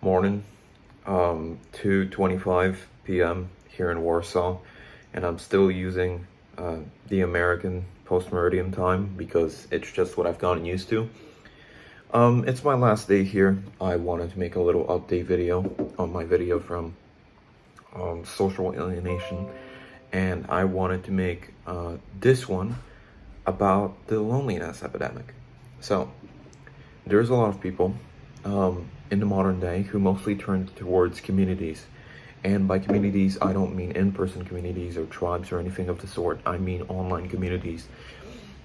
morning, 2:25 p.m. here in Warsaw, and I'm still using the American post-meridian time because it's just what I've gotten used to. It's my last day here. I wanted to make a little update video on my video from social alienation, and I wanted to make this one about the loneliness epidemic. So, there's a lot of people in the modern day who mostly turn towards communities. And by communities, I don't mean in-person communities or tribes or anything of the sort. I mean online communities.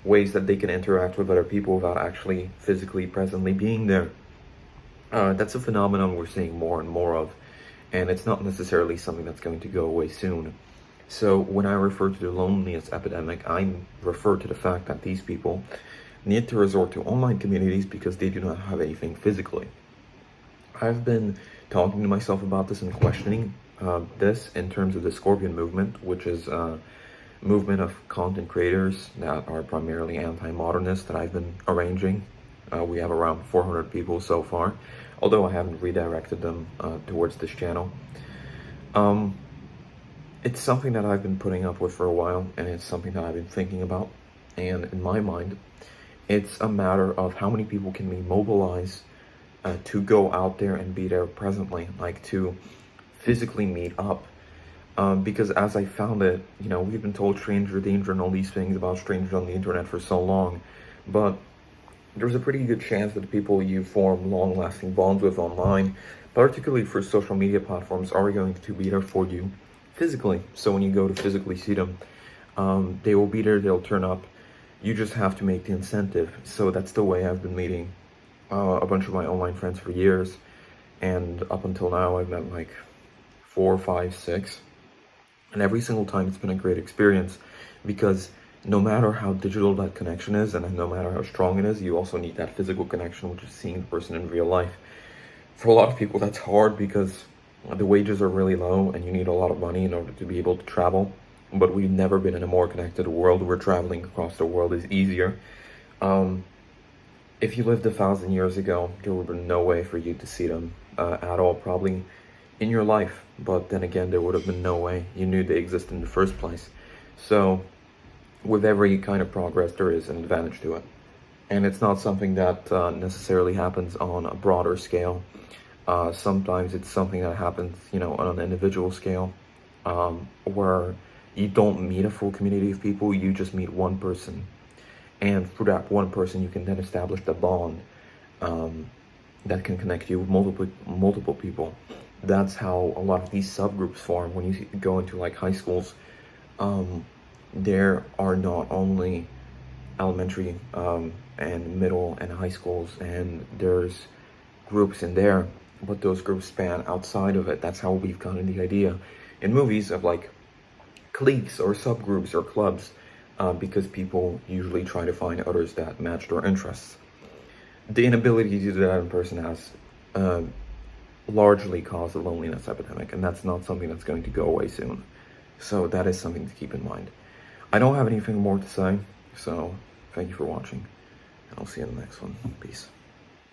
Ways that they can interact with other people without actually physically presently being there. That's a phenomenon we're seeing more and more of. And it's not necessarily something that's going to go away soon. So when I refer to the loneliness epidemic, I refer to the fact that these people need to resort to online communities because they do not have anything physically. I've been talking to myself about this and questioning this in terms of the Scorpion movement, which is a movement of content creators that are primarily anti-modernist that I've been arranging. We have around 400 people so far, although I haven't redirected them towards this channel. It's something that I've been putting up with for a while, and it's something that I've been thinking about. And in my mind, it's a matter of how many people can we mobilize to go out there and be there presently, like to physically meet up. Because as I found it, we've been told stranger danger and all these things about strangers on the internet for so long, but there's a pretty good chance that the people you form long-lasting bonds with online, particularly for social media platforms, are going to be there for you physically. So when you go to physically see them, they will be there, they'll turn up. You just have to make the incentive. So that's the way I've been meeting a bunch of my online friends for years. And up until now, I've met like 4, 5, 6. And every single time it's been a great experience, because no matter how digital that connection is and no matter how strong it is, you also need that physical connection, which is seeing the person in real life. For a lot of people, that's hard because the wages are really low and you need a lot of money in order to be able to travel. But we've never been in a more connected world where traveling across the world is easier. If you lived 1,000 years ago, there would have been no way for you to see them at all, probably in your life. But then again, there would have been no way. You knew they existed in the first place. So with every kind of progress, there is an advantage to it. And it's not something that necessarily happens on a broader scale. Sometimes it's something that happens, on an individual scale, where you don't meet a full community of people, you just meet one person. And through that one person, you can then establish the bond that can connect you with multiple people. That's how a lot of these subgroups form. When you go into like high schools, there are not only elementary and middle and high schools, and there's groups in there, but those groups span outside of it. That's how we've gotten the idea in movies of like cliques or subgroups or clubs, because people usually try to find others that match their interests. The inability to do that in person has largely caused the loneliness epidemic, and that's not something that's going to go away soon. So that is something to keep in mind. I don't have anything more to say, so thank you for watching, and I'll see you in the next one. Peace.